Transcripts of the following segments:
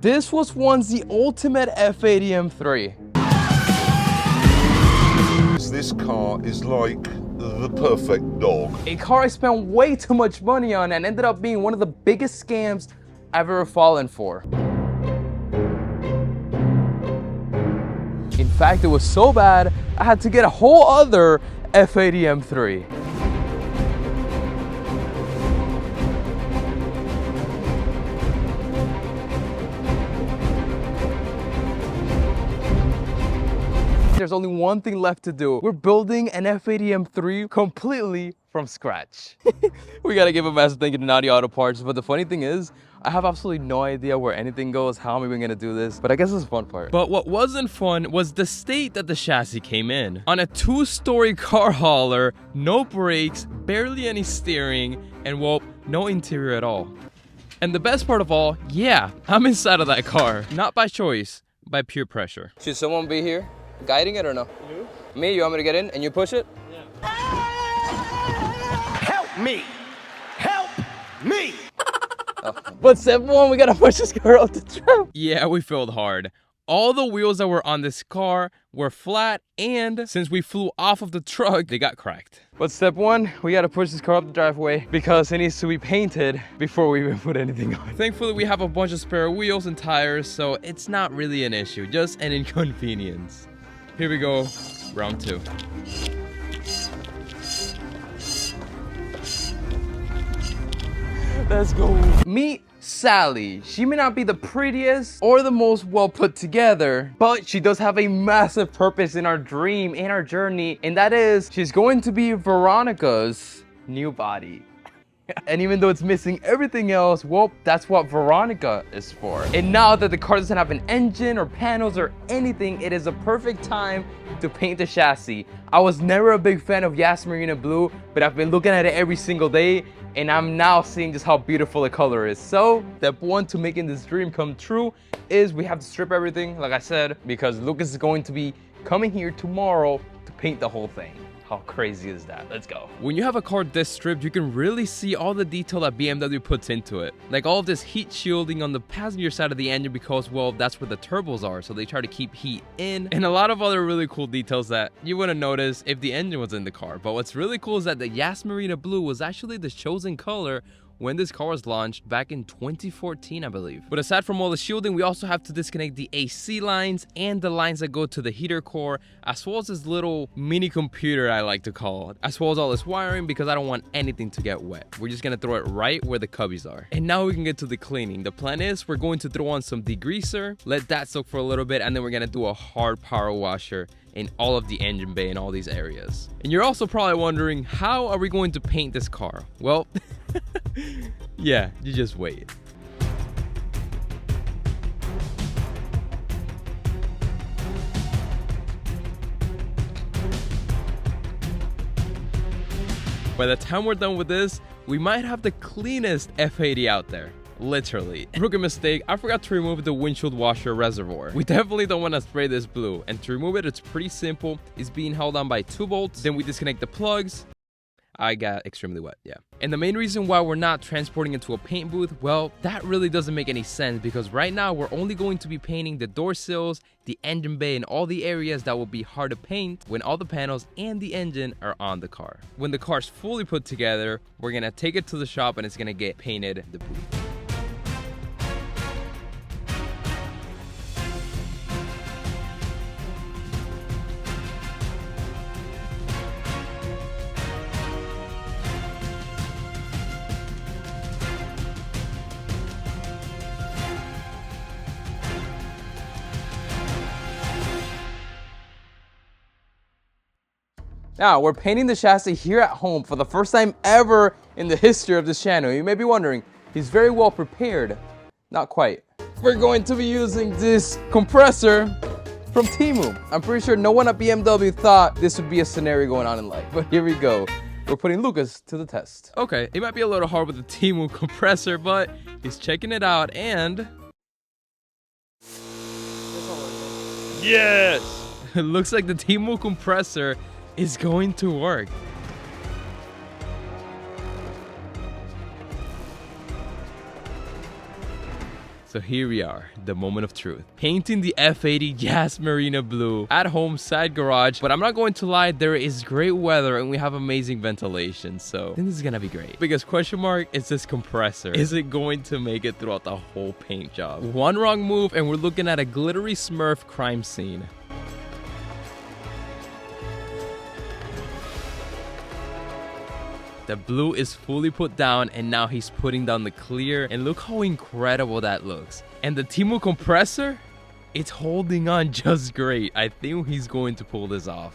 This was once the ultimate F80 M3. This car is like the perfect dog. A car I spent way too much money on and ended up being one of the biggest scams I've ever fallen for. In fact, it was so bad, I had to get a whole other F80 M3. There's only one thing left to do. We're building an F80 M3 completely from scratch. We gotta give a massive thank you to Naughty Auto Parts, but the funny thing is, I have absolutely no idea where anything goes, how am I even gonna do this, but I guess it's the fun part. But what wasn't fun was the state that the chassis came in. On a 2-story car hauler, no brakes, barely any steering, and well, no interior at all. And the best part of all, yeah, I'm inside of that car. Not by choice, by pure pressure. Should someone be here guiding it or no? You? Me? You want me to get in and you push it? Yeah. Help me! Help me! But step one, we gotta push this car off the track. Yeah, we failed hard. All the wheels that were on this car were flat, and since we flew off of the truck, they got cracked. But step one, we gotta push this car up the driveway because it needs to be painted before we even put anything on. Thankfully, we have a bunch of spare wheels and tires, so it's not really an issue, just an inconvenience. Here we go, round 2. Let's go. Meet Sally. She may not be the prettiest or the most well put together, but she does have a massive purpose in our dream, in our journey, and that is she's going to be Veronica's new body. And even though it's missing everything else, well, that's what Veronica is for. And now that the car doesn't have an engine or panels or anything, it is a perfect time to paint the chassis. I was never a big fan of Yasmarina Blue, but I've been looking at it every single day, and I'm now seeing just how beautiful the color is. So step one to making this dream come true is we have to strip everything, like I said, because Lucas is going to be coming here tomorrow to paint the whole thing. How crazy is that? Let's go. When you have a car this stripped, you can really see all the detail that BMW puts into it. Like all of this heat shielding on the passenger side of the engine because, well, that's where the turbos are, so they try to keep heat in. And a lot of other really cool details that you wouldn't notice if the engine was in the car. But what's really cool is that the Yasmarina Blue was actually the chosen color when this car was launched back in 2014, I believe. But aside from all the shielding, we also have to disconnect the AC lines and the lines that go to the heater core, as well as this little mini computer, I like to call it, as well as all this wiring because I don't want anything to get wet. We're just gonna throw it right where the cubbies are. And now we can get to the cleaning. The plan is we're going to throw on some degreaser, let that soak for a little bit, and then we're gonna do a hard power washer in all of the engine bay in all these areas. And you're also probably wondering, how are we going to paint this car? Well, yeah, you just wait. By the time we're done with this, we might have the cleanest F80 out there. Literally. Rookie mistake, I forgot to remove the windshield washer reservoir. We definitely don't want to spray this blue, and to remove it, it's pretty simple. It's being held on by 2 bolts. Then we disconnect the plugs. I got extremely wet, yeah. And the main reason why we're not transporting it to a paint booth, well, that really doesn't make any sense because right now we're only going to be painting the door sills, the engine bay, and all the areas that will be hard to paint when all the panels and the engine are on the car. When the car's fully put together, we're gonna take it to the shop and it's gonna get painted the booth. Now, we're painting the chassis here at home for the first time ever in the history of this channel. You may be wondering, he's very well prepared. Not quite. We're going to be using this compressor from Temu. I'm pretty sure no one at BMW thought this would be a scenario going on in life, but here we go. We're putting Lucas to the test. Okay, it might be a little hard with the Temu compressor, but he's checking it out and... yes! It looks like the Temu compressor is going to work. So here we are, the moment of truth. Painting the F80 Yas Marina blue at home side garage, but I'm not going to lie, there is great weather and we have amazing ventilation, so I think this is gonna be great. Biggest question mark is this compressor. Is it going to make it throughout the whole paint job? One wrong move and we're looking at a glittery Smurf crime scene. The blue is fully put down and now he's putting down the clear, and look how incredible that looks. And the Timo compressor, it's holding on just great. I think he's going to pull this off.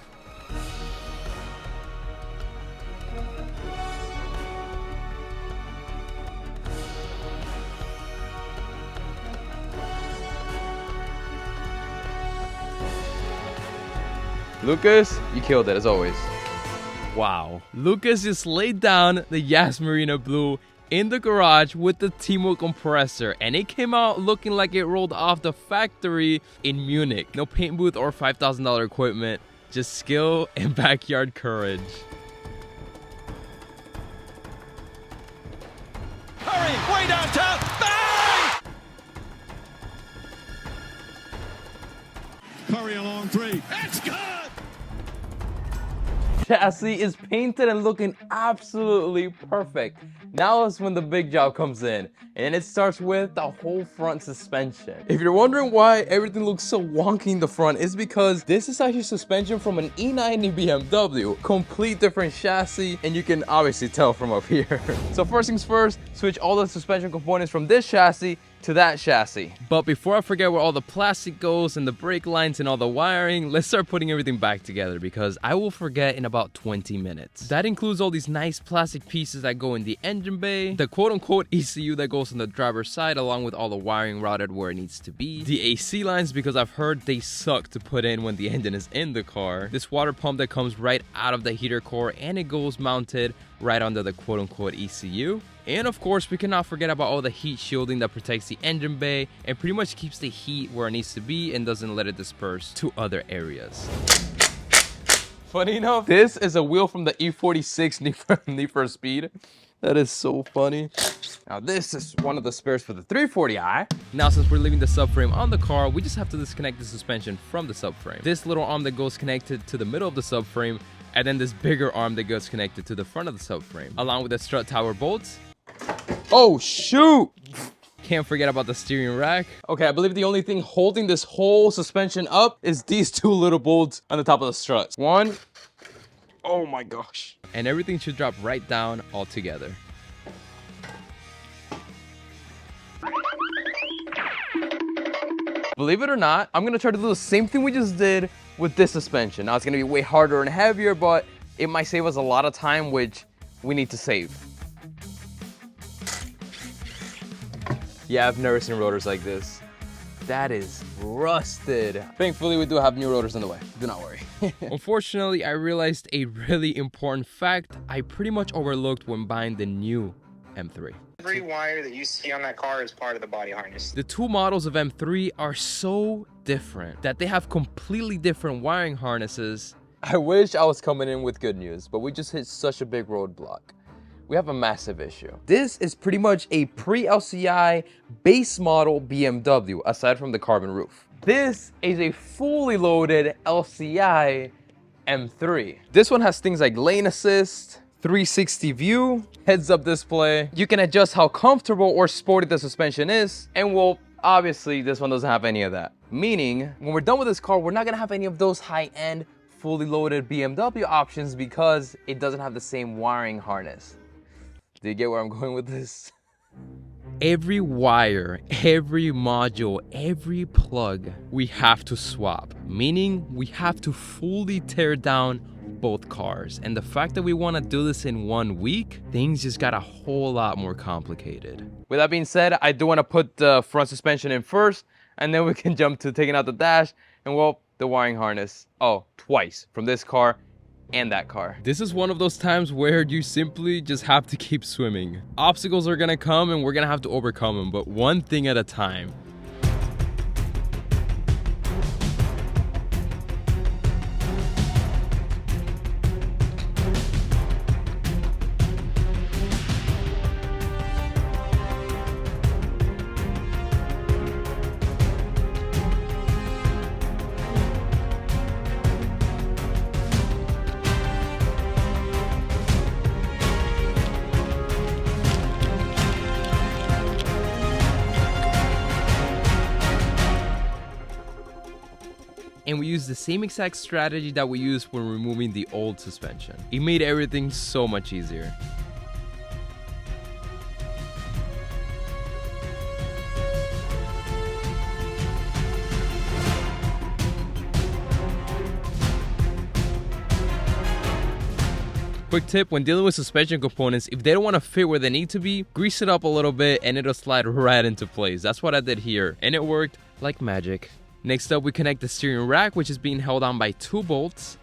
Lucas, you killed it as always. Wow. Lucas just laid down the Yas Marina blue in the garage with the Timo compressor, and it came out looking like it rolled off the factory in Munich. No paint booth or $5,000 equipment, just skill and backyard courage. Hurry, way downtown. Bang! Curry along 3. That's good. Chassis is painted and looking absolutely perfect. Now is when the big job comes in, and it starts with the whole front suspension. If you're wondering why everything looks so wonky in the front, it's because this is actually suspension from an E90 BMW. Complete different chassis, and you can obviously tell from up here. So first things first, switch all the suspension components from this chassis to that chassis. But before I forget where all the plastic goes and the brake lines and all the wiring, let's start putting everything back together because I will forget in about 20 minutes. That includes all these nice plastic pieces that go in the engine bay, the quote-unquote ECU that goes on the driver's side along with all the wiring routed where it needs to be, the AC lines because I've heard they suck to put in when the engine is in the car, this water pump that comes right out of the heater core and it goes mounted right under the quote-unquote ECU. And of course, we cannot forget about all the heat shielding that protects the engine bay and pretty much keeps the heat where it needs to be and doesn't let it disperse to other areas. Funny enough, this is a wheel from the E46 Need for Speed. That is so funny. Now this is one of the spares for the 340i. Now since we're leaving the subframe on the car, we just have to disconnect the suspension from the subframe. This little arm that goes connected to the middle of the subframe, and then this bigger arm that goes connected to the front of the subframe, along with the strut tower bolts. Oh shoot! Can't forget about the steering rack. Okay, I believe the only thing holding this whole suspension up is these two little bolts on the top of the struts. One. Oh my gosh. And everything should drop right down all together. Believe it or not, I'm gonna try to do the same thing we just did with this suspension. Now it's gonna be way harder and heavier, but it might save us a lot of time, which we need to save. Yeah, I've never seen rotors like this. That is rusted. Thankfully, we do have new rotors in the way. Do not worry. Unfortunately, I realized a really important fact I pretty much overlooked when buying the new M3. Every wire that you see on that car is part of the body harness. The two models of M3 are so different that they have completely different wiring harnesses. I wish I was coming in with good news, but we just hit such a big roadblock. We have a massive issue. This is pretty much a pre-LCI base model BMW, aside from the carbon roof. This is a fully loaded LCI M3. This one has things like lane assist, 360 view, heads-up display. You can adjust how comfortable or sporty the suspension is, and well, obviously this one doesn't have any of that. Meaning, when we're done with this car, we're not gonna have any of those high-end, fully loaded BMW options because it doesn't have the same wiring harness. Do you get where I'm going with this? Every wire, every module, every plug, we have to swap. Meaning we have to fully tear down both cars. And the fact that we want to do this in 1 week, things just got a whole lot more complicated. With that being said, I do want to put the front suspension in first, and then we can jump to taking out the dash and, well, the wiring harness. Oh, twice from this car and that car. This is one of those times where you simply just have to keep swimming. Obstacles are gonna come and we're gonna have to overcome them, but one thing at a time. and we used the same exact strategy that we used when removing the old suspension. It made everything so much easier. Quick tip, when dealing with suspension components, if they don't want to fit where they need to be, grease it up a little bit and it'll slide right into place. That's what I did here, and it worked like magic. Next up, we connect the steering rack, which is being held on by 2 bolts.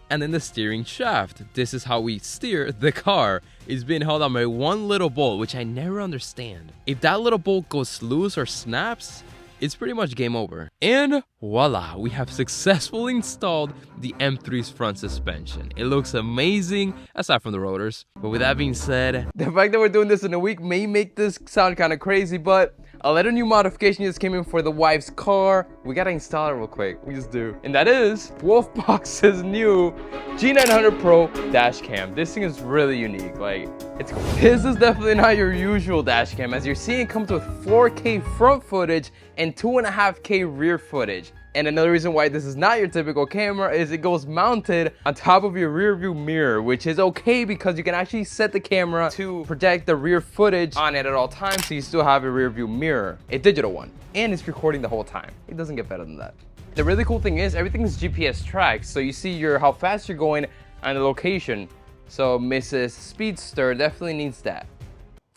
And then the steering shaft. This is how we steer the car. It's being held on by 1 little bolt, which I never understand. If that little bolt goes loose or snaps, it's pretty much game over. And voila, we have successfully installed the M3's front suspension. It looks amazing, aside from the rotors. But with that being said, the fact that we're doing this in a week may make this sound kind of crazy, but a little new modification just came in for the wife's car. We gotta install it real quick. We just do. And that is Wolfbox's new G900 Pro dash cam. This thing is really unique. Like, it's cool. This is definitely not your usual dash cam. As you're seeing, it comes with 4K front footage and 2.5K rear footage. And another reason why this is not your typical camera is it goes mounted on top of your rear view mirror, which is okay because you can actually set the camera to project the rear footage on it at all times, so you still have a rear view mirror, a digital one, and it's recording the whole time. It doesn't get better than that. The really cool thing is everything is GPS tracked, so you see how fast you're going and the location. So Mrs. Speedster definitely needs that.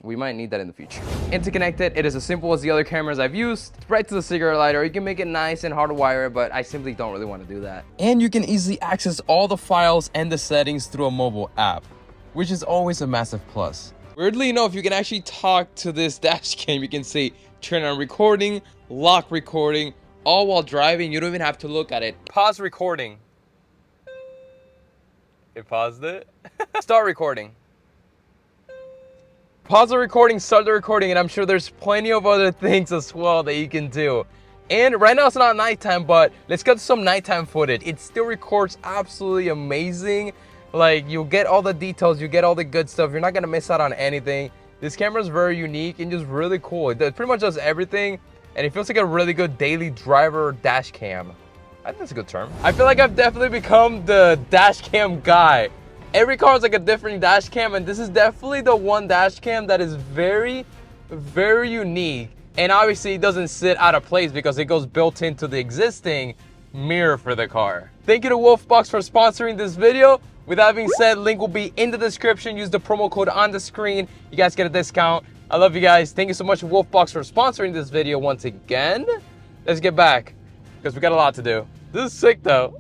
We might need that in the future. And to connect it, it is as simple as the other cameras I've used. It's right to the cigarette lighter. You can make it nice and hardwire it, but I simply don't really want to do that. And you can easily access all the files and the settings through a mobile app, which is always a massive plus. Weirdly enough, you can actually talk to this dash cam. You can say turn on recording, lock recording, all while driving. You don't even have to look at it. Pause recording. It paused it. Start recording. Pause the recording, start the recording, and I'm sure there's plenty of other things as well that you can do. And right now it's not nighttime, but let's get to some nighttime footage. It still records absolutely amazing. Like, you'll get all the details, you get all the good stuff. You're not gonna miss out on anything. This camera is very unique and just really cool. It pretty much does everything, and it feels like a really good daily driver dash cam. I think that's a good term. I feel like I've definitely become the dash cam guy. Every car is like a different dash cam, and this is definitely the one dash cam that is very, very unique. And obviously it doesn't sit out of place because it goes built into the existing mirror for the car. Thank you to Wolfbox for sponsoring this video. With that being said, link will be in the description. Use the promo code on the screen. You guys get a discount. I love you guys. Thank you so much to Wolfbox for sponsoring this video once again. Let's get back because we got a lot to do. This is sick though.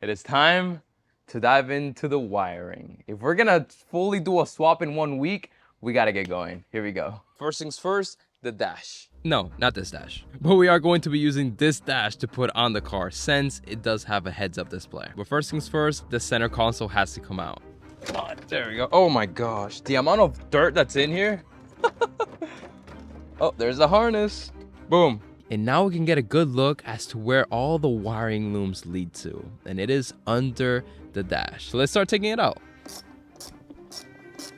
It is time to dive into the wiring. If we're gonna fully do a swap in 1 week, we gotta get going. Here we go. First things first, the dash. no, not this dash. But we are going to be using this dash to put on the car since it does have a heads-up display. But first things first, the center console has to come out. Come on, there we go. Oh my gosh, the amount of dirt that's in here. Oh, there's the harness. Boom. And now we can get a good look as to where all the wiring looms lead to. And it is under the dash. So let's start taking it out.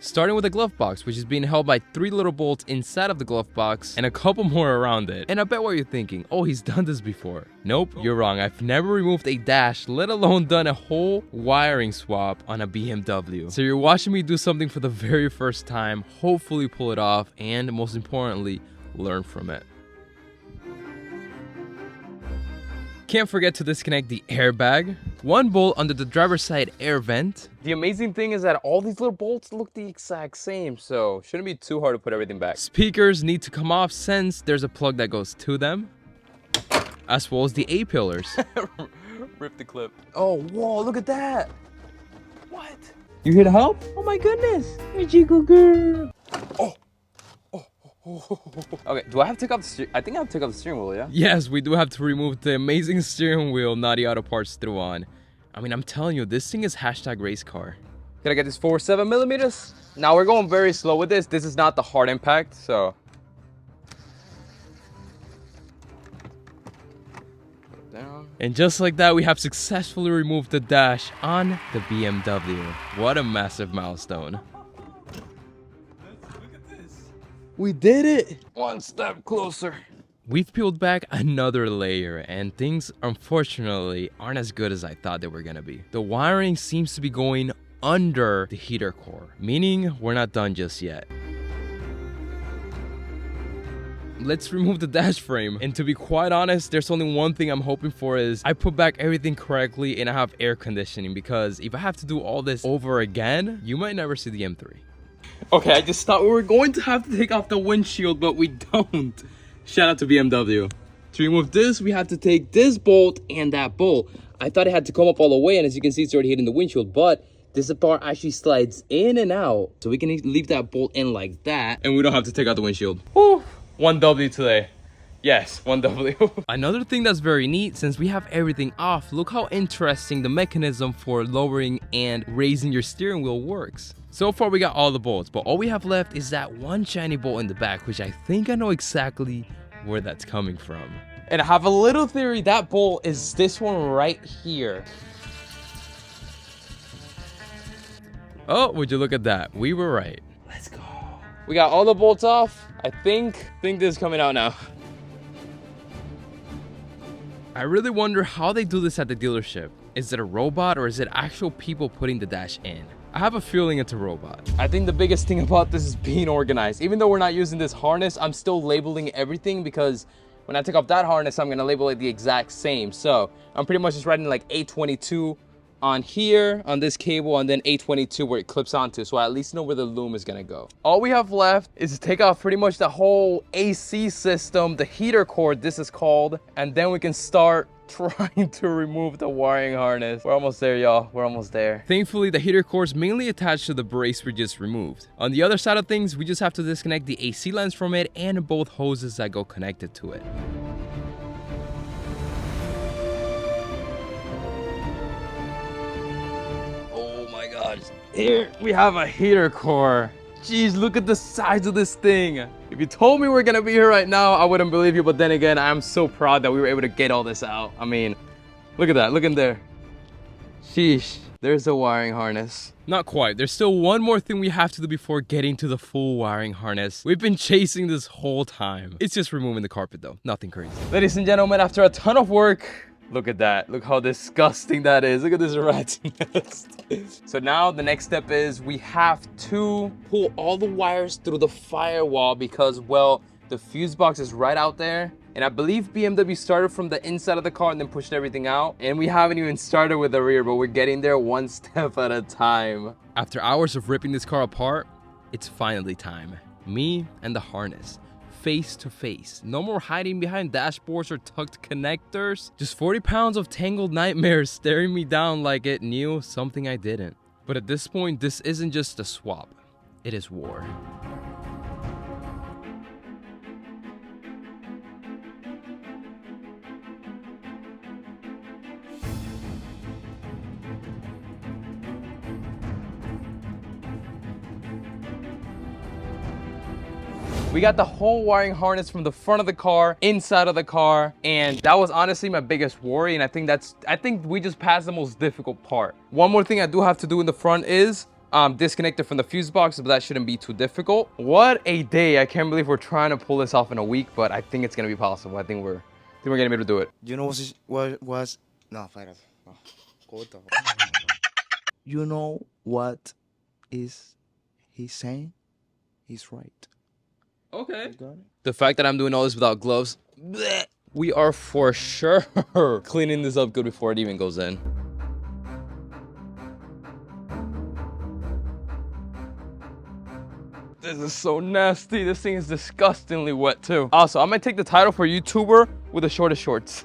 Starting with the glove box, which is being held by 3 little bolts inside of the glove box and a couple more around it. And I bet what you're thinking, oh, he's done this before. Nope, you're wrong. I've never removed a dash, let alone done a whole wiring swap on a BMW. So you're watching me do something for the very first time, hopefully pull it off, and most importantly, learn from it. Can't forget to disconnect the airbag, 1 bolt under the driver's side air vent. The amazing thing is that all these little bolts look the exact same, so shouldn't be too hard to put everything back. Speakers need to come off since there's a plug that goes to them, as well as the A-pillars. Rip the clip. Oh, whoa, look at that. What? You here to help? Oh my goodness. You're a jiggle girl. Oh. Okay, do I have to take off the steering? I think I have to take off the steering wheel, yeah? Yes, we do have to remove the amazing steering wheel Naughty Auto Parts threw on. I mean, I'm telling you, this thing is hashtag race car. Can I get this 4.7mm? Now we're going very slow with this. This is not the hard impact, so. Down. And just like that, we have successfully removed the dash on the BMW. What a massive milestone. We did it! 1 step closer. We've peeled back another layer, and things unfortunately aren't as good as I thought they were gonna be. The wiring seems to be going under the heater core, meaning we're not done just yet. Let's remove the dash frame, and to be quite honest, there's only one thing I'm hoping for is I put back everything correctly and I have air conditioning, because if I have to do all this over again, you might never see the M3. Okay, I just thought we were going to have to take off the windshield, but we don't. Shout out to BMW. To remove this, we had to take this bolt and that bolt. I thought it had to come up all the way, and as you can see, it's already hitting the windshield, but this part actually slides in and out, so we can leave that bolt in like that, and we don't have to take out the windshield. Whew. 1W today. Yes, 1W. Another thing that's very neat, since we have everything off, look how interesting the mechanism for lowering and raising your steering wheel works. So far we got all the bolts, but all we have left is that one shiny bolt in the back, which I think I know exactly where that's coming from. And I have a little theory, that bolt is this one right here. Oh, would you look at that? We were right. Let's go. We got all the bolts off. I think this is coming out now. I really wonder how they do this at the dealership. Is it a robot or is it actual people putting the dash in? I have a feeling it's a robot. I think the biggest thing about this is being organized. Even though we're not using this harness, I'm still labeling everything, because when I take off that harness, I'm gonna label it the exact same. So I'm pretty much just writing like 822 on here, on this cable, and then 822 where it clips onto, so I at least know where the loom is gonna go. All we have left is to take off pretty much the whole AC system, the heater cord, this is called, and then we can start trying to remove the wiring harness. We're almost there, y'all. We're almost there. Thankfully, the heater core is mainly attached to the brace we just removed. On the other side of things, we just have to disconnect the AC lines from it and both hoses that go connected to it. Here we have a heater core. Jeez, look at the size of this thing. If you told me we're gonna be here right now, I wouldn't believe you, but then again, I'm so proud that we were able to get all this out. I mean, look at that, look in there. Sheesh, there's the wiring harness. Not quite. There's still one more thing we have to do before getting to the full wiring harness. We've been chasing this whole time. It's just removing the carpet though, nothing crazy. Ladies and gentlemen, after a ton of work, look at that. Look how disgusting that is. Look at this rat's nest. So now the next step is we have to pull all the wires through the firewall, because, well, the fuse box is right out there. And I believe BMW started from the inside of the car and then pushed everything out. And we haven't even started with the rear, but we're getting there one step at a time. After hours of ripping this car apart, it's finally time. Me and the harness. Face to face. No more hiding behind dashboards or tucked connectors. Just 40 pounds of tangled nightmares staring me down like it knew something I didn't. But at this point, this isn't just a swap. It is war. We got the whole wiring harness from the front of the car, inside of the car, and that was honestly my biggest worry, and I think we just passed the most difficult part. One more thing I do have to do in the front is disconnect it from the fuse box, but that shouldn't be too difficult. What a day. I can't believe we're trying to pull this off in a week, but I think it's gonna be possible. I think we're gonna be able to do it. You know what was no, fire. You know what is he saying? He's right. Okay. The fact that I'm doing all this without gloves, bleh, we are for sure cleaning this up good before it even goes in. This is so nasty. This thing is disgustingly wet too. Also, I'm gonna take the title for YouTuber with the shortest shorts.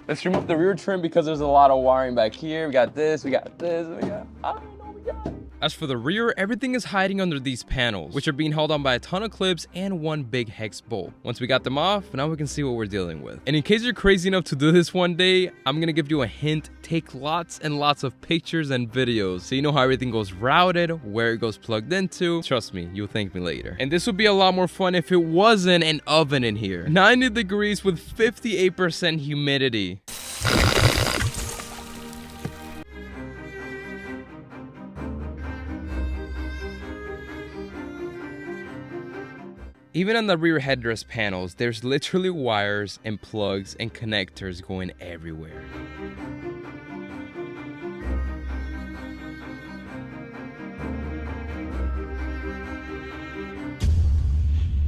Let's remove the rear trim because there's a lot of wiring back here. We got this, we got this, we got, I don't know, we got. As for the rear, everything is hiding under these panels, which are being held on by a ton of clips and one big hex bolt. Once we got them off, now we can see what we're dealing with. And in case you're crazy enough to do this one day, I'm gonna give you a hint. Take lots and lots of pictures and videos so you know how everything goes routed, where it goes plugged into. Trust me, you'll thank me later. And this would be a lot more fun if it wasn't an oven in here. 90 degrees with 58% humidity. Even on the rear headrest panels, there's literally wires and plugs and connectors going everywhere.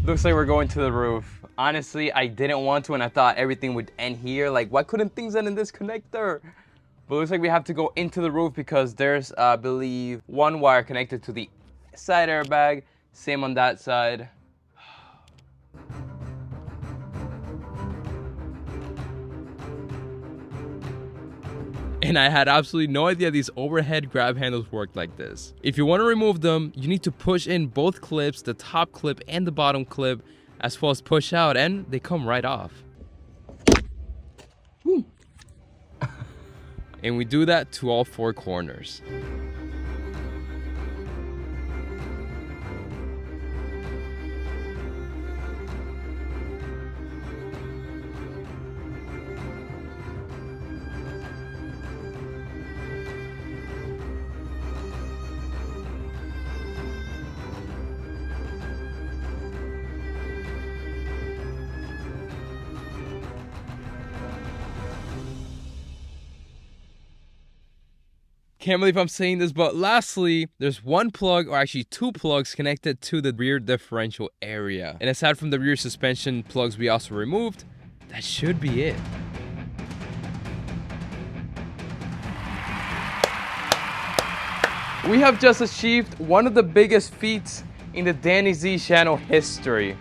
Looks like we're going to the roof. Honestly, I didn't want to, and I thought everything would end here. Like, why couldn't things end in this connector? But it looks like we have to go into the roof because there's, I believe, one wire connected to the side airbag. Same on that side. And I had absolutely no idea these overhead grab handles worked like this. If you want to remove them, you need to push in both clips, the top clip and the bottom clip, as well as push out, and they come right off. And we do that to all 4 corners. Can't believe I'm saying this, but lastly, there's one plug, or actually 2 plugs connected to the rear differential area. And aside from the rear suspension plugs we also removed, that should be it. We have just achieved one of the biggest feats in the Danny Z channel history.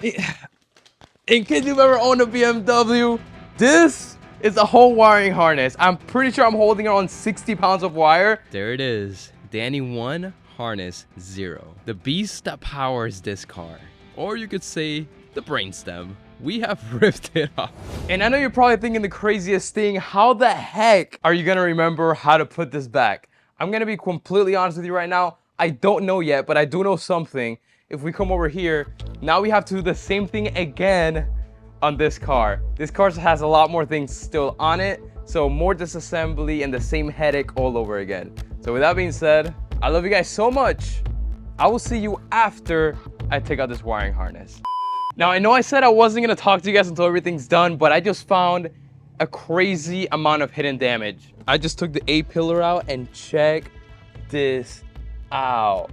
In case you've ever owned a BMW, this is a whole wiring harness. I'm pretty sure I'm holding around 60 pounds of wire. There it is. Danny 1, harness 0. The beast that powers this car. Or you could say, the brainstem. We have ripped it off. And I know you're probably thinking the craziest thing, how the heck are you gonna remember how to put this back? I'm gonna be completely honest with you right now. I don't know yet, but I do know something. If we come over here, now we have to do the same thing again on this car. This car has a lot more things still on it, so more disassembly and the same headache all over again. So with that being said, I love you guys so much. I will see you after I take out this wiring harness. Now, I know I said I wasn't gonna talk to you guys until everything's done, but I just found a crazy amount of hidden damage. I just took the A-pillar out and check this out.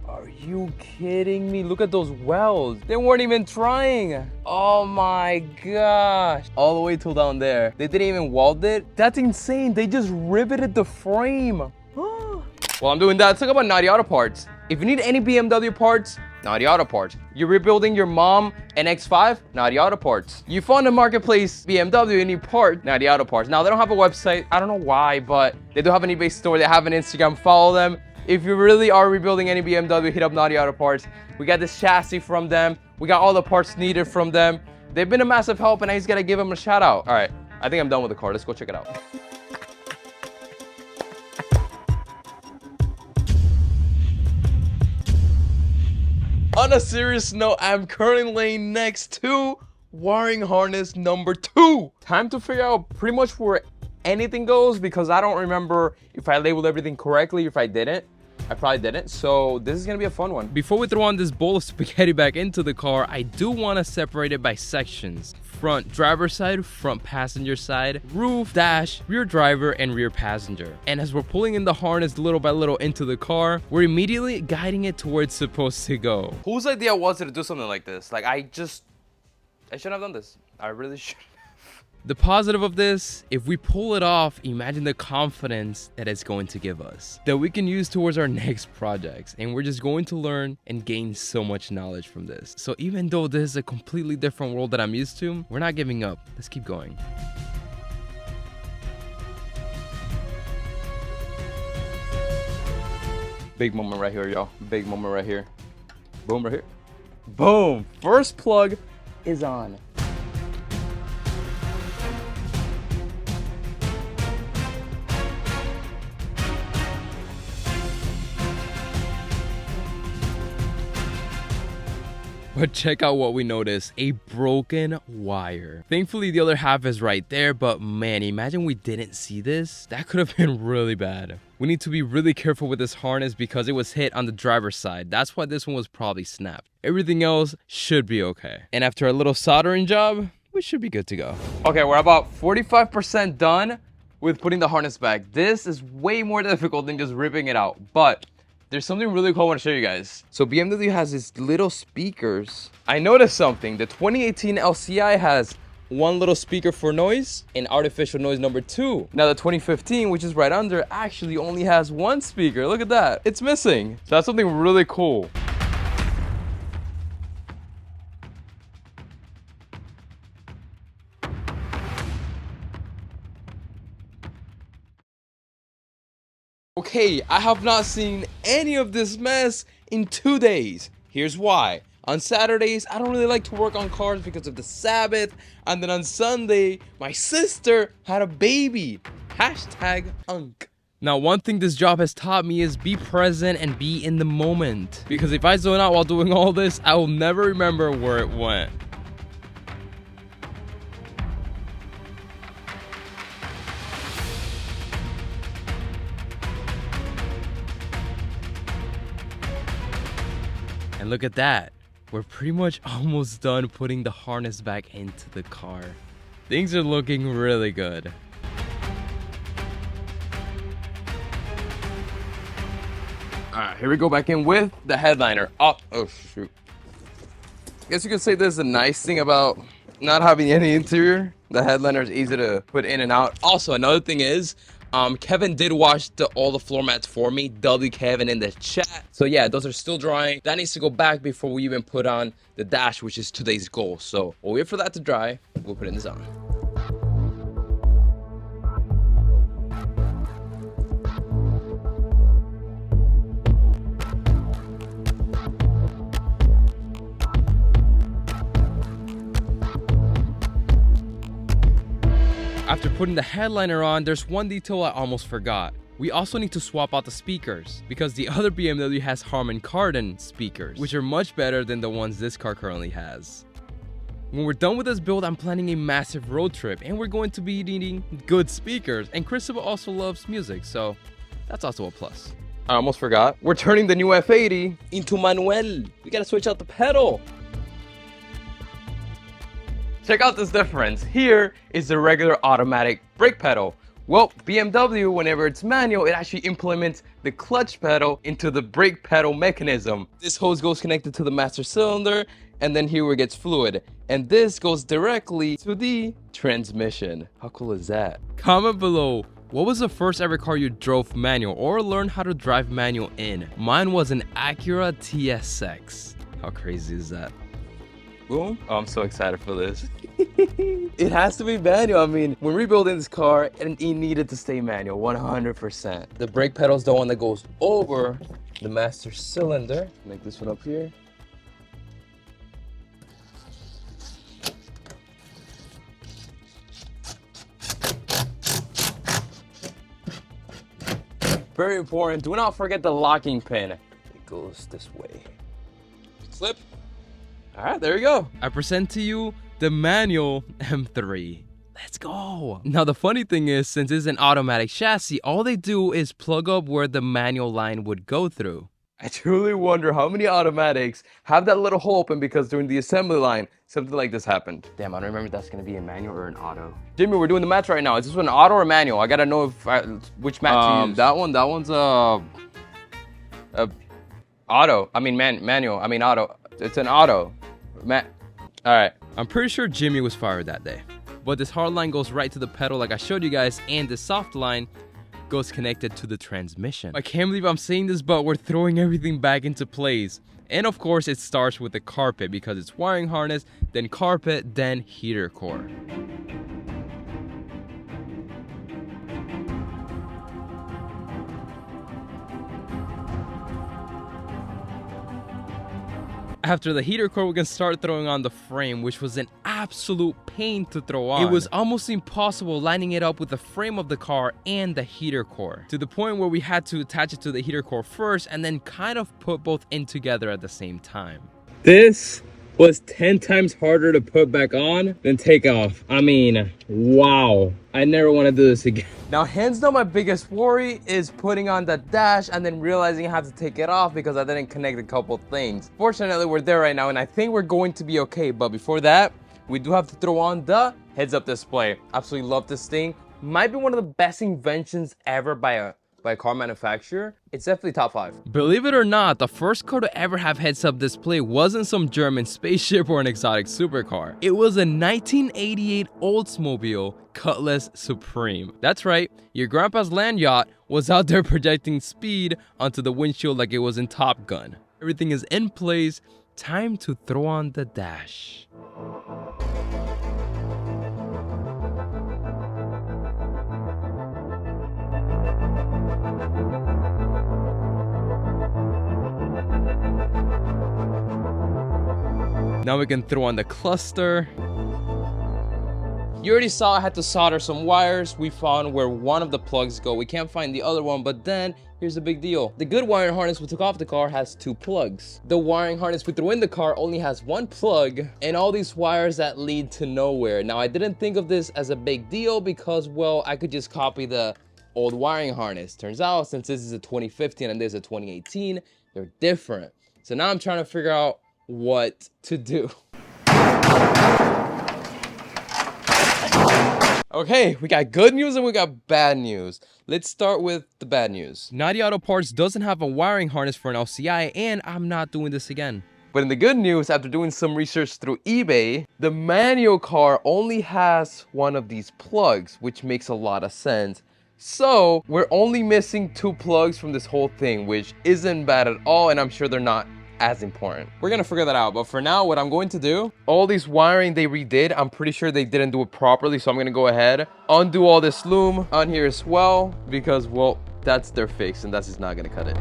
Are you kidding me? Look at those welds. They weren't even trying. Oh my gosh. All the way till down there. They didn't even weld it. That's insane. They just riveted the frame. While I'm doing that, let's talk about Naughty Auto Parts. If you need any BMW parts, Naughty Auto Parts. You're rebuilding your mom and X5, Naughty Auto Parts. You found a marketplace BMW, you need part, Naughty Auto Parts. Now, they don't have a website. I don't know why, but they do have an eBay store. They have an Instagram. Follow them. If you really are rebuilding any BMW, hit up Naughty Auto Parts. We got this chassis from them. We got all the parts needed from them. They've been a massive help, and I just gotta give them a shout out. All right, I think I'm done with the car. Let's go check it out. On a serious note, I'm currently laying next to wiring harness number 2. Time to figure out pretty much where anything goes, because I don't remember if I labeled everything correctly. If I didn't, I probably didn't. So this is gonna be a fun one. Before we throw on this bowl of spaghetti back into the car, I do want to separate it by sections. Front driver side, front passenger side, roof, dash, rear driver, and rear passenger. And as we're pulling in the harness little by little into the car, we're immediately guiding it to where it's supposed to go. Whose idea was it to do something like this? Like, I shouldn't have done this. I really should. The positive of this, if we pull it off, imagine the confidence that it's going to give us, that we can use towards our next projects. And we're just going to learn and gain so much knowledge from this. So even though this is a completely different world that I'm used to, we're not giving up. Let's keep going. Big moment right here, y'all. Big moment right here. Boom, right here. Boom. First plug is on. But check out what we noticed, a broken wire. Thankfully, the other half is right there, but man, imagine we didn't see this. That could have been really bad. We need to be really careful with this harness because it was hit on the driver's side. That's why this one was probably snapped. Everything else should be okay. And after a little soldering job, we should be good to go. Okay, we're about 45% done with putting the harness back. This is way more difficult than just ripping it out, but there's something really cool I want to show you guys. So BMW has these little speakers. I noticed something. The 2018 LCI has one little speaker for noise and artificial noise number 2. Now the 2015, which is right under, actually only has one speaker. Look at that. It's missing. So that's something really cool. Okay, I have not seen any of this mess in 2 days. Here's why. On Saturdays, I don't really like to work on cars because of the Sabbath. And then on Sunday, my sister had a baby. Hashtag unk. Now, one thing this job has taught me is be present and be in the moment. Because if I zone out while doing all this, I will never remember where it went. And look at that. We're pretty much almost done putting the harness back into the car. Things are looking really good. Alright, here we go back in with the headliner. Oh shoot. I guess you could say there's a nice thing about not having any interior. The headliner is easy to put in and out. Also, another thing is, Kevin did wash all the floor mats for me. W Kevin in the chat. So yeah, those are still drying. That needs to go back before we even put on the dash, which is today's goal. So we'll wait for that to dry. We'll put it in the zone. After putting the headliner on, there's one detail I almost forgot. We also need to swap out the speakers because the other BMW has Harman Kardon speakers, which are much better than the ones this car currently has. When we're done with this build, I'm planning a massive road trip and we're going to be needing good speakers, and Cristobal also loves music, so that's also a plus. I almost forgot. We're turning the new F80 into manual. We gotta switch out the pedal. Check out this difference. Here is the regular automatic brake pedal. Well, BMW, whenever it's manual, it actually implements the clutch pedal into the brake pedal mechanism. This hose goes connected to the master cylinder, and then here where it gets fluid. And this goes directly to the transmission. How cool is that? Comment below, what was the first ever car you drove manual or learned how to drive manual in? Mine was an Acura TSX. How crazy is that? Boom. Oh, I'm so excited for this. It has to be manual. I mean, when rebuilding this car, it needed to stay manual, 100%. The brake pedal is the one that goes over the master cylinder. Make this one up here. Very important. Do not forget the locking pin. It goes this way. Slip. All right, there you go. I present to you the manual M3. Let's go. Now the funny thing is, since it's an automatic chassis, all they do is plug up where the manual line would go through. I truly wonder how many automatics have that little hole open because during the assembly line, something like this happened. Damn, I don't remember if that's gonna be a manual or an auto. Jimmy, we're doing the match right now. Is this one an auto or manual? I gotta know which match to use. That one's auto. I mean manual. I mean auto. It's an auto. All right. I'm pretty sure Jimmy was fired that day. But this hard line goes right to the pedal like I showed you guys, and the soft line goes connected to the transmission. I can't believe I'm saying this, but we're throwing everything back into place. And of course, it starts with the carpet because it's wiring harness, then carpet, then heater core. After the heater core, we can start throwing on the frame, which was an absolute pain to throw on. It was almost impossible lining it up with the frame of the car and the heater core, to the point where we had to attach it to the heater core first and then kind of put both in together at the same time. This was 10 times harder to put back on than take off. I mean, wow. I never want to do this again. Now, hands down, my biggest worry is putting on the dash and then realizing I have to take it off because I didn't connect a couple things. Fortunately, we're there right now, and I think we're going to be okay. But before that, we do have to throw on the heads-up display. Absolutely love this thing. Might be one of the best inventions ever by a car manufacturer. It's definitely top 5. Believe it or not, the first car to ever have heads-up display wasn't some German spaceship or an exotic supercar. It was a 1988 Oldsmobile Cutlass Supreme. That's right, your grandpa's land yacht was out there projecting speed onto the windshield like it was in Top Gun. Everything is in place. Time to throw on the dash. Now we can throw on the cluster. You already saw I had to solder some wires. We found where one of the plugs go. We can't find the other one, but then here's the big deal. The good wiring harness we took off the car has 2 plugs. The wiring harness we threw in the car only has 1 plug and all these wires that lead to nowhere. Now, I didn't think of this as a big deal because, well, I could just copy the old wiring harness. Turns out, since this is a 2015 and this is a 2018, they're different. So now I'm trying to figure out what to do. Okay, we got good news and we got bad news. Let's start with the bad news. Naughty Auto Parts doesn't have a wiring harness for an LCI, and I'm not doing this again. But in the good news, after doing some research through eBay, the manual car only has one of these plugs, which makes a lot of sense. So we're only missing 2 plugs from this whole thing, which isn't bad at all, and I'm sure they're not as important. We're gonna figure that out, but for now, what I'm going to do, all these wiring they redid, I'm pretty sure they didn't do it properly, so I'm gonna go ahead, undo all this loom on here as well, because, well, that's their fix, and that's just not gonna cut it.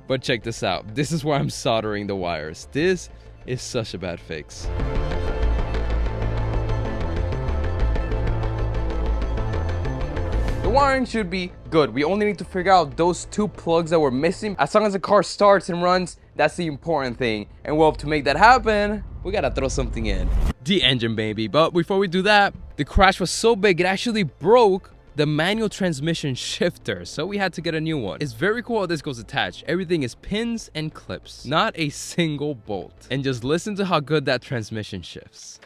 But check this out. This is where I'm soldering the wires. This is such a bad fix. The wiring should be good. We only need to figure out those 2 plugs that were missing. As long as the car starts and runs, that's the important thing. And well, to make that happen, we gotta throw something in. The engine, baby. But before we do that, the crash was so big it actually broke the manual transmission shifter, so we had to get a new one. It's very cool how this goes attached. Everything is pins and clips, not a single bolt. And just listen to how good that transmission shifts.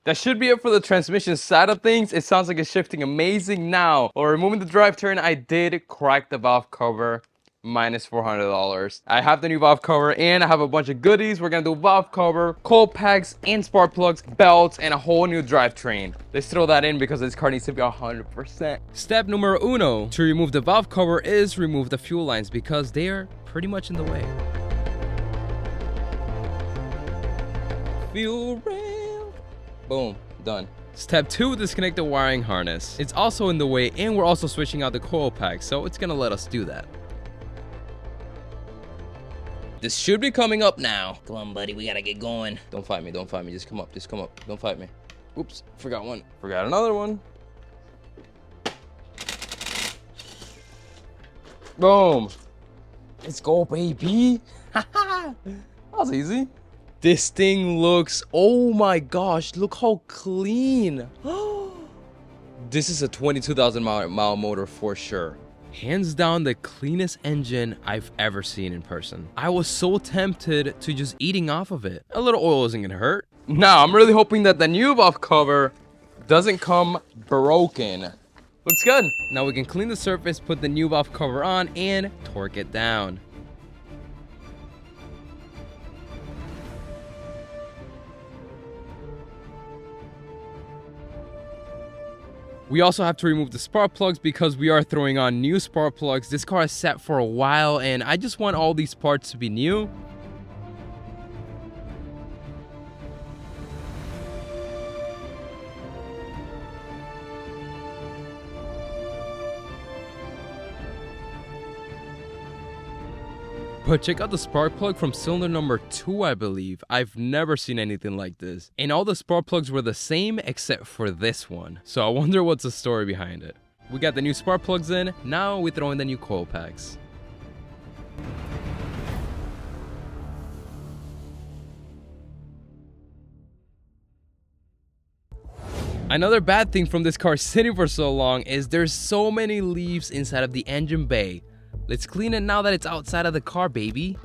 That should be it for the transmission side of things. It sounds like it's shifting amazing now. While removing the drive turn, I did crack the valve cover, minus $400. I have the new valve cover and I have a bunch of goodies. We're gonna do valve cover, cold packs, and spark plugs, belts, and a whole new drivetrain. Let's throw that in because this car needs to be 100%. Step numero uno to remove the valve cover is remove the fuel lines because they are pretty much in the way. Fuel rail. Boom, done. Step 2, disconnect the wiring harness. It's also in the way and we're also switching out the coil pack, so it's gonna let us do that. This should be coming up now. Come on, buddy, we gotta get going. Don't fight me, don't fight me, just come up, don't fight me. Oops, forgot one, forgot another one. Boom. Let's go, baby. That was easy. This thing looks, oh my gosh, look how clean. This is a 22,000 mile motor for sure. Hands down the cleanest engine I've ever seen in person. I was so tempted to just eating off of it. A little oil isn't gonna hurt. Now, I'm really hoping that the new valve cover doesn't come broken. Looks good. Now we can clean the surface, put the new valve cover on, and torque it down. We also have to remove the spark plugs because we are throwing on new spark plugs. This car is set for a while and I just want all these parts to be new. But check out the spark plug from cylinder number 2, I believe. I've never seen anything like this. And all the spark plugs were the same except for this one. So I wonder what's the story behind it. We got the new spark plugs in, now we throw in the new coil packs. Another bad thing from this car sitting for so long is there's so many leaves inside of the engine bay. Let's clean it now that it's outside of the car, baby.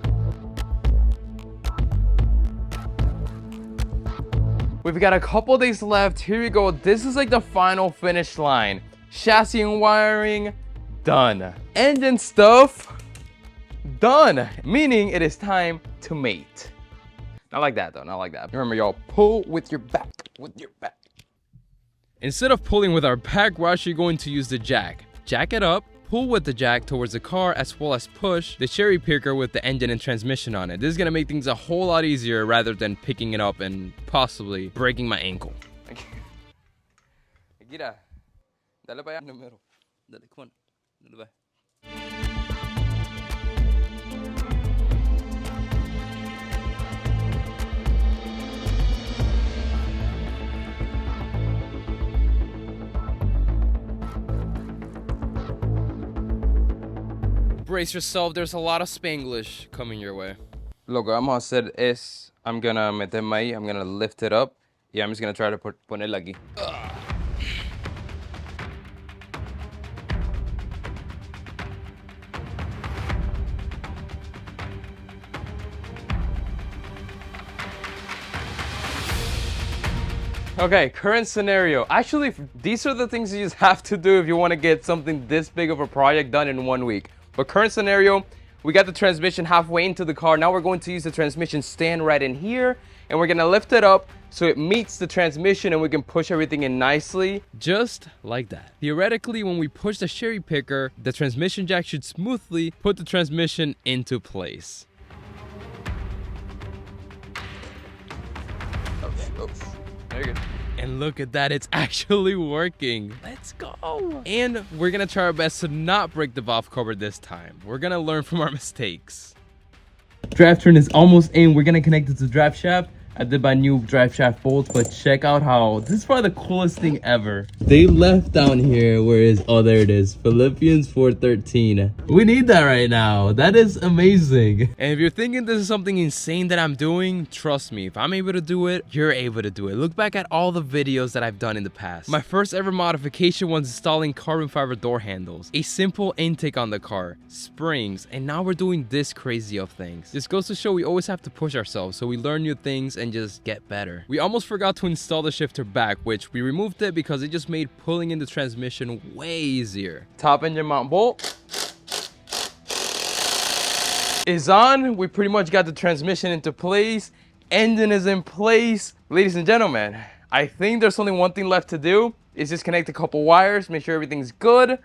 We've got a couple days left. Here we go. This is like the final finish line. Chassis and wiring, done. Engine stuff, done. Meaning it is time to mate. Not like that though, not like that. Remember y'all, pull with your back, Instead of pulling with our back, we're actually going to use the jack. Jack it up, pull with the jack towards the car, as well as push the cherry picker with the engine and transmission on it. This is gonna make things a whole lot easier rather than picking it up and possibly breaking my ankle. Mira, dale para allá, número. Dale, come on. Dale para. Brace yourself, there's a lot of Spanglish coming your way. Lo que vamos a hacer es, I'm gonna meterme ahí, I'm gonna lift it up, y I'm just gonna try to ponerla aquí. Okay, current scenario. Actually, these are the things you just have to do if you want to get something this big of a project done in 1 week. But current scenario, we got the transmission halfway into the car. Now we're going to use the transmission stand right in here, and we're gonna lift it up so it meets the transmission and we can push everything in nicely. Just like that. Theoretically, when we push the cherry picker, the transmission jack should smoothly put the transmission into place. Okay, very good. And look at that, it's actually working. Let's go. And we're gonna try our best to not break the valve cover this time. We're gonna learn from our mistakes. Drive turn is almost in. We're gonna connect it to the drive shaft. I did my new drive shaft bolts, but check out how this is probably the coolest thing ever. They left down here, oh, there it is, Philippians 4:13. We need that right now. That is amazing. And if you're thinking this is something insane that I'm doing, trust me, if I'm able to do it, you're able to do it. Look back at all the videos that I've done in the past. My first ever modification was installing carbon fiber door handles, a simple intake on the car, springs, and now we're doing this crazy of things. This goes to show we always have to push ourselves, so we learn new things and just get better. We almost forgot to install the shifter back, which we removed it because it just made pulling in the transmission way easier. Top engine mount bolt is on. We pretty much got the transmission into place. Engine is in place. Ladies and gentlemen, I think there's only one thing left to do. Is just connect a couple wires, make sure everything's good,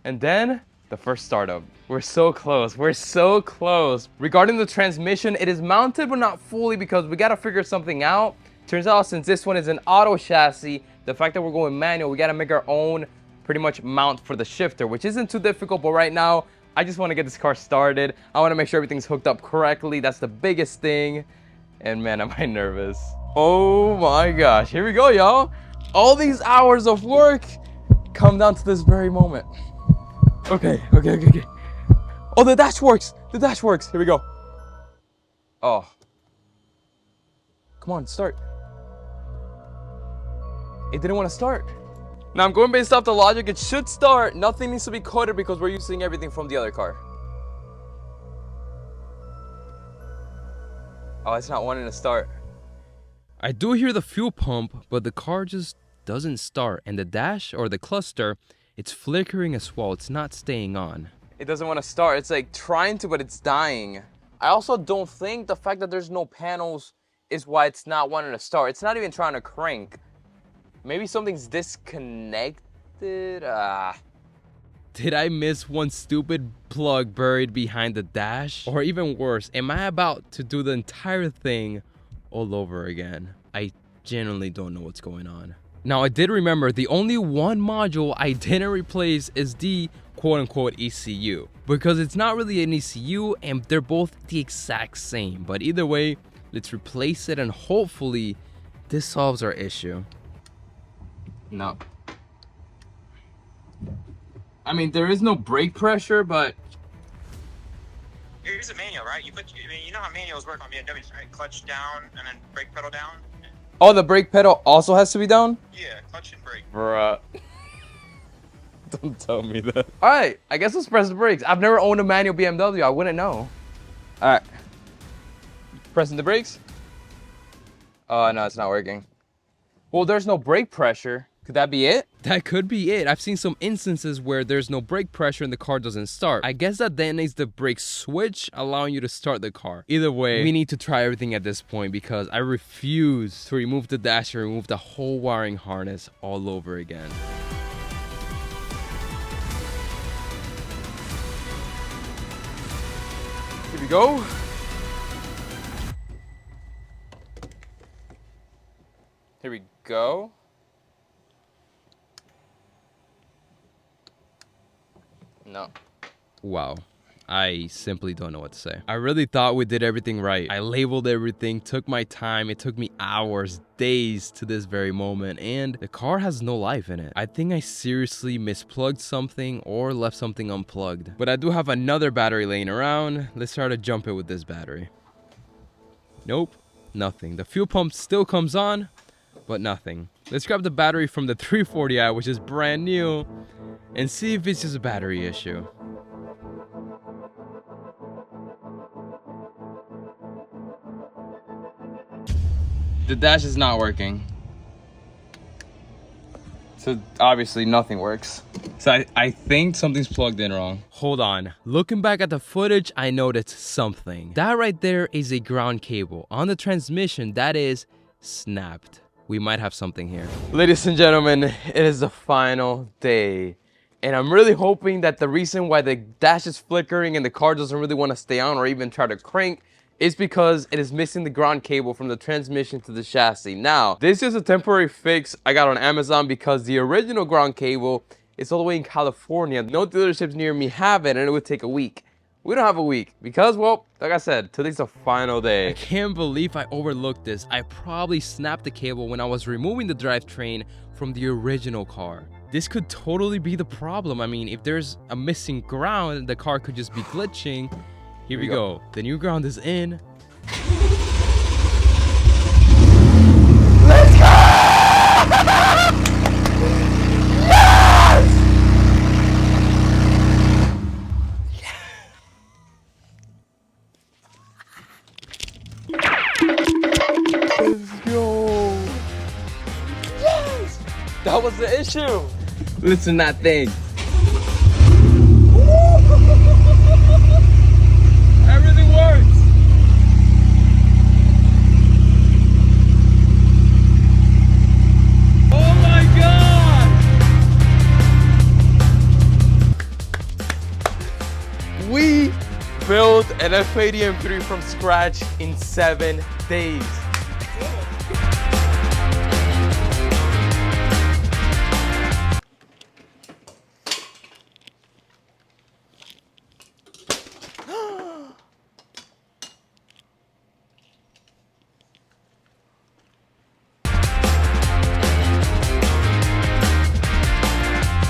and then the first startup. We're so close, we're so close. Regarding the transmission, it is mounted but not fully because we gotta figure something out. Turns out since this one is an auto chassis, the fact that we're going manual, we gotta make our own pretty much mount for the shifter, which isn't too difficult, but right now, I just wanna get this car started. I wanna make sure everything's hooked up correctly. That's the biggest thing. And man, am I nervous. Oh my gosh, here we go, y'all. All these hours of work come down to this very moment. Okay. Oh, the dash works. The dash works. Here we go. Oh. Come on, start. It didn't want to start. Now I'm going based off the logic. It should start. Nothing needs to be coded because we're using everything from the other car. Oh, it's not wanting to start. I do hear the fuel pump, but the car just doesn't start. And the dash or the cluster, it's flickering as well. It's not staying on. It doesn't want to start. It's like trying to, but it's dying. I also don't think the fact that there's no panels is why it's not wanting to start. It's not even trying to crank. Maybe something's disconnected. Did I miss one stupid plug buried behind the dash? Or even worse, am I about to do the entire thing all over again? I genuinely don't know what's going on. Now I did remember the only one module I didn't replace is the quote-unquote ECU, because it's not really an ECU and they're both the exact same. But either way, let's replace it and hopefully this solves our issue. No. I mean, there is no brake pressure, but Here's a manual, right? You know how manuals work on BMWs, right? Clutch down and then brake pedal down. oh, the brake pedal also has to be down? Yeah, clutch and brake. Bruh. Don't tell me that. All right, I guess let's press the brakes. I've never owned a manual BMW. I wouldn't know. All right. Pressing the brakes. Oh, no, it's not working. Well, there's no brake pressure. Could that be it? That could be it. I've seen some instances where there's no brake pressure and the car doesn't start. I guess that detonates the brake switch, allowing you to start the car. Either way, we need to try everything at this point because I refuse to remove the dash and remove the whole wiring harness all over again. Here we go. Here we go. No. Wow. I simply don't know what to say. I really thought we did everything right. I labeled everything, took my time. It took me hours, days to this very moment, and the car has no life in it. I think I seriously misplugged something or left something unplugged. But I do have another battery laying around. Let's try to jump it with this battery. Nope, nothing. The fuel pump still comes on, but nothing. Let's grab the battery from the 340i, which is brand new, and see if it's just a battery issue. The dash is not working. So obviously nothing works. So I think something's plugged in wrong. Hold on. Looking back at the footage, I noticed something. That right there is a ground cable. On the transmission, that is snapped. We might have something here. Ladies and gentlemen, it is the final day. And I'm really hoping that the reason why the dash is flickering and the car doesn't really want to stay on or even try to crank is because it is missing the ground cable from the transmission to the chassis. Now, this is a temporary fix I got on Amazon because the original ground cable is all the way in California. No dealerships near me have it, and it would take a week. We don't have a week because, well, like I said, today's the final day. I can't believe I overlooked this. I probably snapped the cable when I was removing the drivetrain from the original car. This could totally be the problem. I mean, if there's a missing ground, the car could just be glitching. Here we go. The new ground is in. Let's go! Let's go! Yes! That was the issue! Listen to that thing. Everything works! Oh my god! We built an F80 M3 from scratch in 7 days.